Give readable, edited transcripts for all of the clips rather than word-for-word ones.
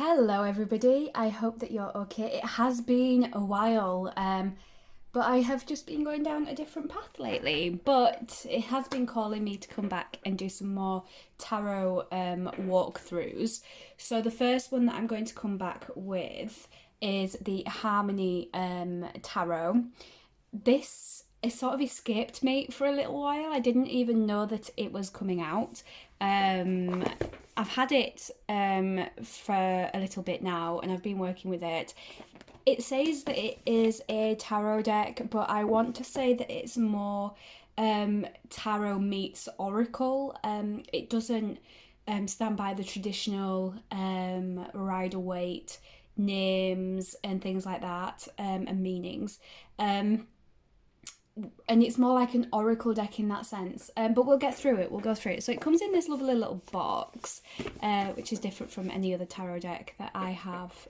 Hello, everybody. I hope that you're okay. It has been a while, but I have just been going down a different path lately. But it has been calling me to come back and do some more tarot walkthroughs. So the first one that I'm going to come back with is the Harmony Tarot. This it sort of escaped me for a little while. I didn't even know that it was coming out. Um, I've had it for a little bit now, and I've been working with it. It says that it is a tarot deck, but I want to say that it's more tarot meets oracle. It doesn't stand by the traditional Rider-Waite names and things like that, and meanings. And it's more like an oracle deck in that sense, but we'll get through it. We'll go through it. So it comes in this lovely little box, which is different from any other tarot deck that I have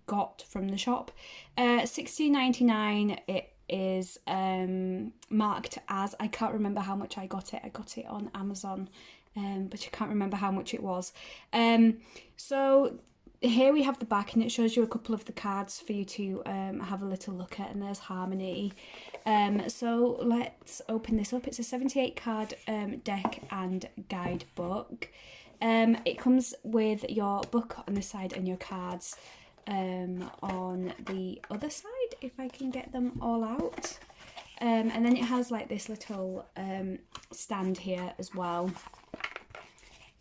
got from the shop. $16.99. It is marked as, I can't remember how much I got it on Amazon, but I can't remember how much it was. So here we have the back, and it shows you a couple of the cards for you to have a little look at, and there's Harmony. So let's open this up. It's a 78 card deck and guidebook. It comes with your book on this side and your cards on the other side, if I can get them all out. And then it has like this little stand here as well.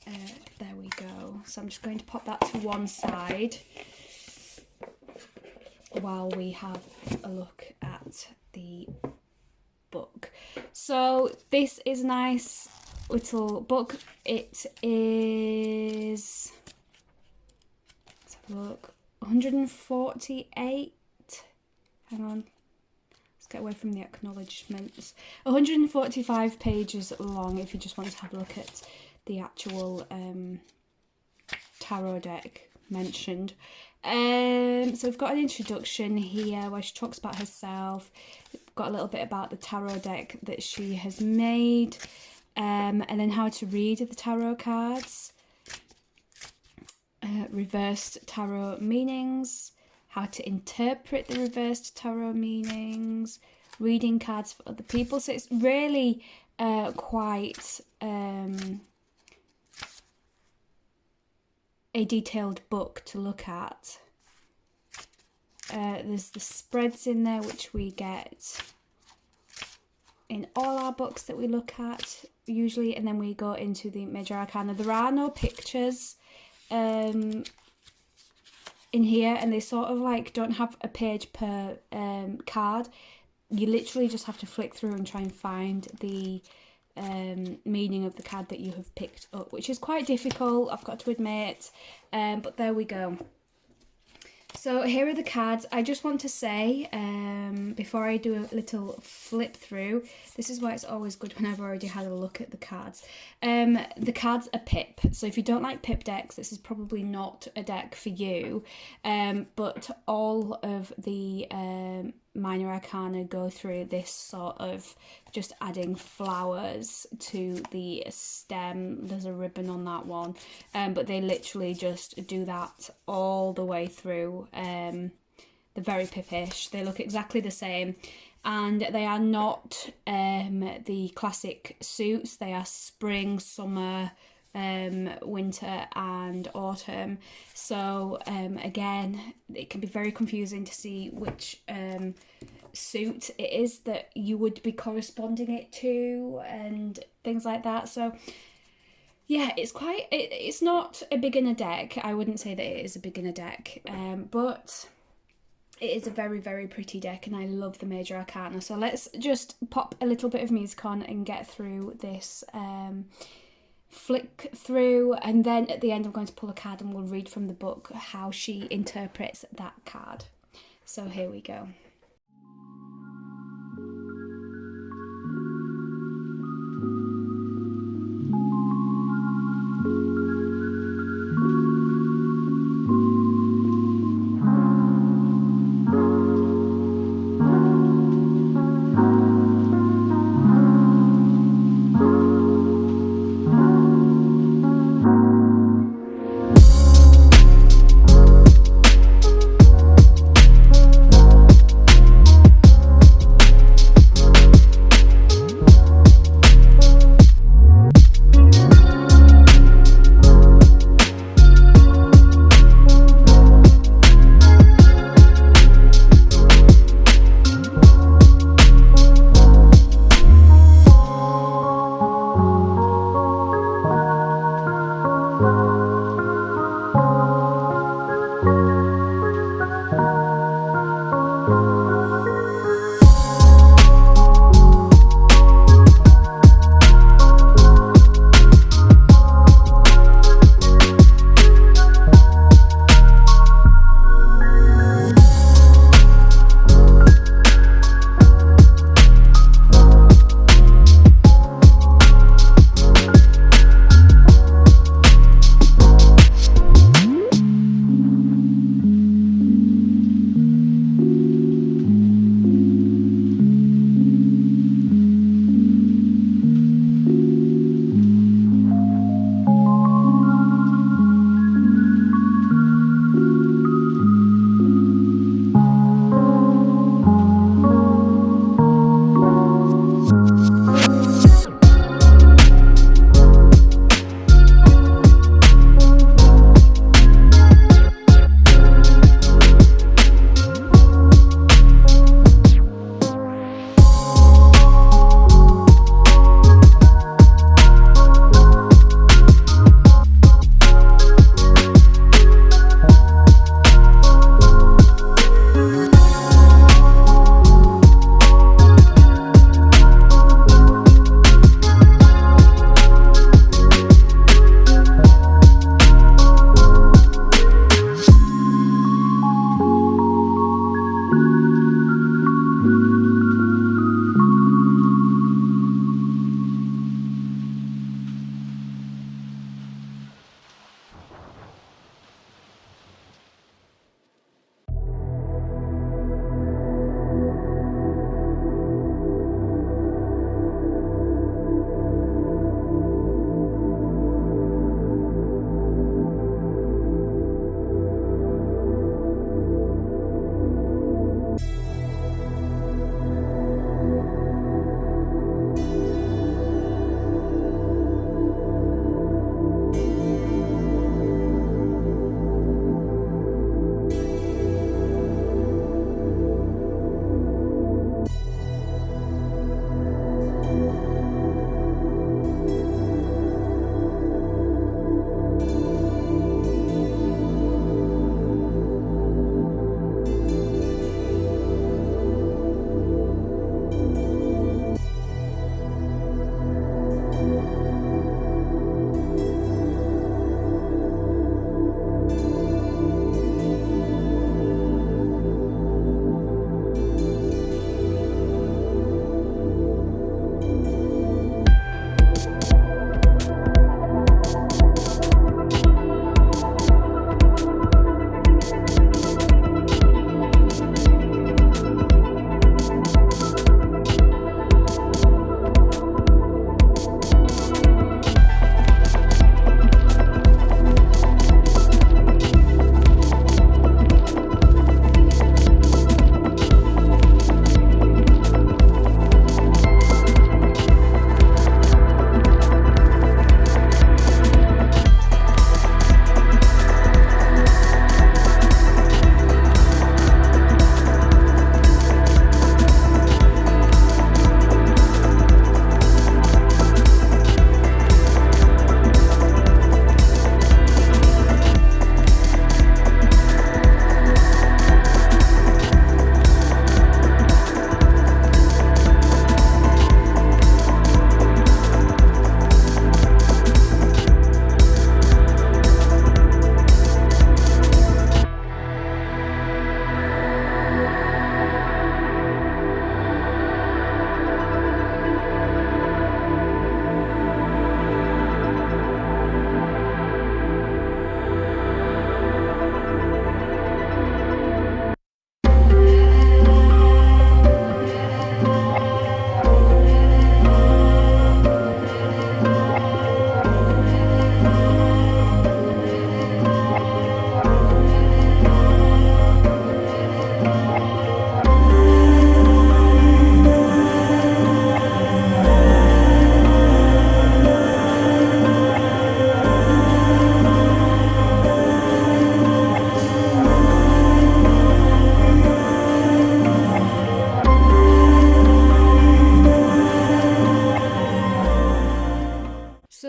There we go. So I'm just going to pop that to one side while we have a look at the book. So this is a nice little book. It is, let's have a look, 148. Hang on. Let's get away from the acknowledgements. 145 pages long if you just want to have a look at the actual tarot deck mentioned. So we've got an introduction here where she talks about herself. We've got a little bit about the tarot deck that she has made, and then how to read the tarot cards, reversed tarot meanings, how to interpret the reversed tarot meanings, reading cards for other people. So it's really quite a detailed book to look at. There's the spreads in there, which we get in all our books that we look at usually, and then we go into the Major Arcana. There are no pictures in here, and they sort of like don't have a page per card. You literally just have to flick through and try and find the meaning of the card that you have picked up, which is quite difficult, I've got to admit, but there we go. So here are the cards. I just want to say, before I do a little flip through, this is why it's always good when I've already had a look at the cards. The cards are pip, so if you don't like pip decks, this is probably not a deck for you, but all of the minor arcana go through this sort of just adding flowers to the stem. There's a ribbon on that one, but they literally just do that all the way through. They're very pippish. They look exactly the same, and they are not the classic suits. They are spring, summer, winter and autumn. So again, it can be very confusing to see which suit it is that you would be corresponding it to and things like that. So yeah, it's not a beginner deck. I wouldn't say that it is a beginner deck, but it is a very, very pretty deck, and I love the Major Arcana. So let's just pop a little bit of music on and get through this flick through, and then at the end I'm going to pull a card and we'll read from the book how she interprets that card. So here we go.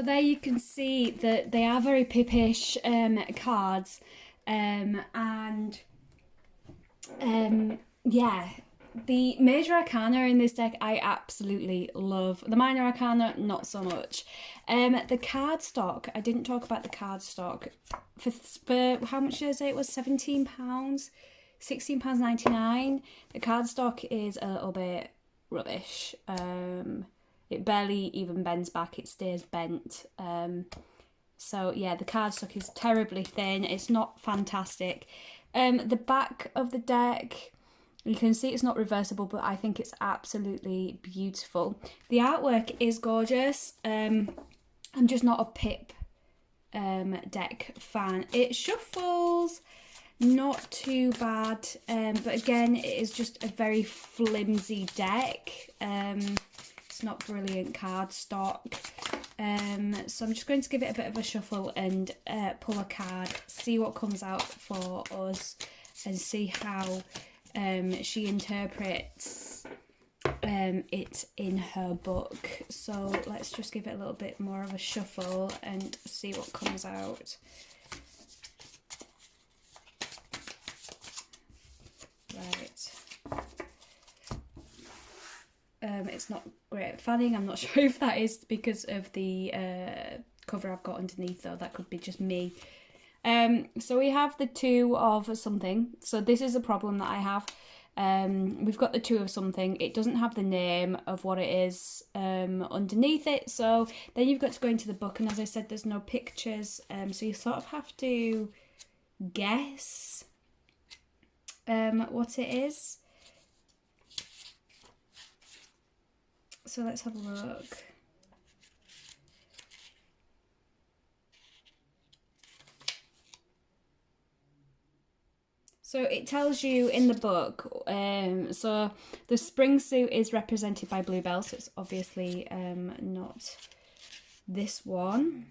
So there you can see that they are very pippish cards, yeah, the Major Arcana in this deck I absolutely love. The Minor Arcana, not so much. The card stock, I didn't talk about the card stock. For how much did I say it was? £17? £16.99. The card stock is a little bit rubbish. It barely even bends back, it stays bent. So yeah, the card stock is terribly thin. It's not fantastic. The back of the deck, you can see it's not reversible, but I think it's absolutely beautiful. The artwork is gorgeous. I'm just not a pip deck fan. It shuffles, not too bad, but again, it is just a very flimsy deck. It's not brilliant card stock. So I'm just going to give it a bit of a shuffle and pull a card, see what comes out for us, and see how she interprets it in her book. So let's just give it a little bit more of a shuffle and see what comes out. Right. It's not great at fanning. I'm not sure if that is because of the cover I've got underneath, though. That could be just me. So we have the Two of something. So this is a problem that I have. We've got the Two of something. It doesn't have the name of what it is underneath it. So then you've got to go into the book, and as I said, there's no pictures. So you sort of have to guess what it is. So let's have a look. So it tells you in the book, so the spring suit is represented by Bluebell, so it's obviously not this one.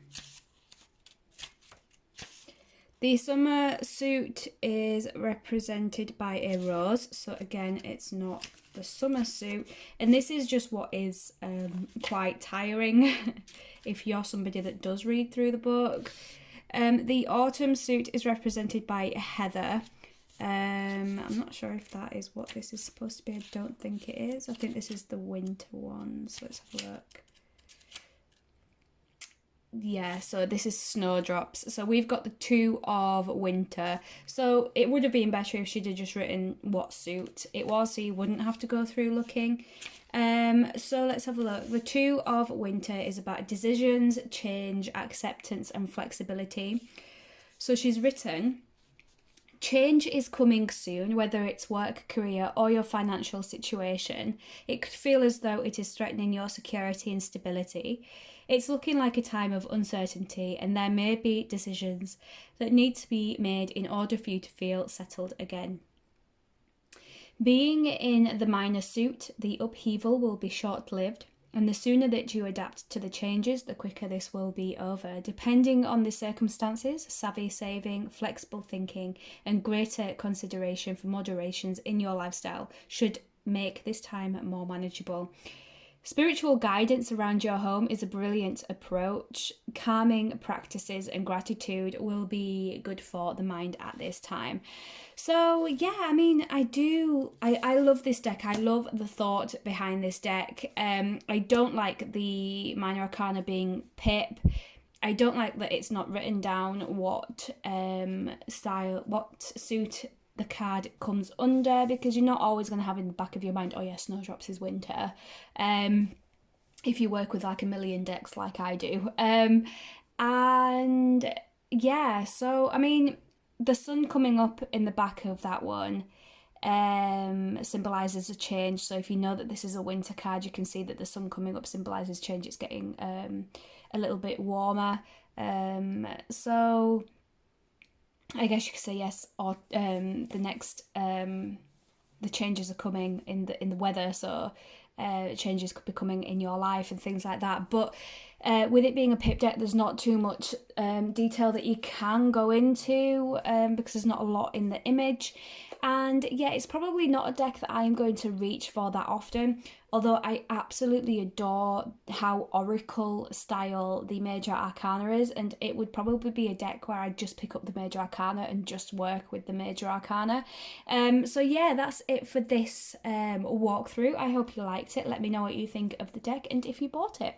The summer suit is represented by a rose, so again, it's not the summer suit. And this is just what is quite tiring if you're somebody that does read through the book. The autumn suit is represented by Heather. I'm not sure if that is what this is supposed to be. I don't think it is. I think this is the winter one. So let's have a look. Yeah, so this is Snowdrops. So we've got the Two of winter. So it would have been better if she'd have just written what suit it was, so you wouldn't have to go through looking. So let's have a look. The Two of winter is about decisions, change, acceptance, and flexibility. So she's written, change is coming soon, whether it's work, career, or your financial situation. It could feel as though it is threatening your security and stability. It's looking like a time of uncertainty, and there may be decisions that need to be made in order for you to feel settled again. Being in the minor suit, the upheaval will be short-lived, and the sooner that you adapt to the changes, the quicker this will be over. Depending on the circumstances, savvy saving, flexible thinking, and greater consideration for moderations in your lifestyle should make this time more manageable. Spiritual guidance around your home is a brilliant approach. Calming practices and gratitude will be good for the mind at this time. So yeah, I mean, I love this deck. I love the thought behind this deck. I don't like the Minor Arcana being pip. I don't like that it's not written down what suit the card comes under, because you're not always going to have in the back of your mind, oh yeah, Snowdrops is winter, if you work with like a million decks like I do. And yeah, so I mean, the sun coming up in the back of that one symbolizes a change. So if you know that this is a winter card, you can see that the sun coming up symbolizes change. It's getting a little bit warmer. So I guess you could say yes, or the next the changes are coming in the weather, so changes could be coming in your life and things like that. But with it being a pip deck, there's not too much detail that you can go into because there's not a lot in the image. And yeah, it's probably not a deck that I'm going to reach for that often, although I absolutely adore how Oracle style the Major Arcana is, and it would probably be a deck where I'd just pick up the Major Arcana and just work with the Major Arcana. So yeah, that's it for this walkthrough. I hope you liked it. Let me know what you think of the deck and if you bought it.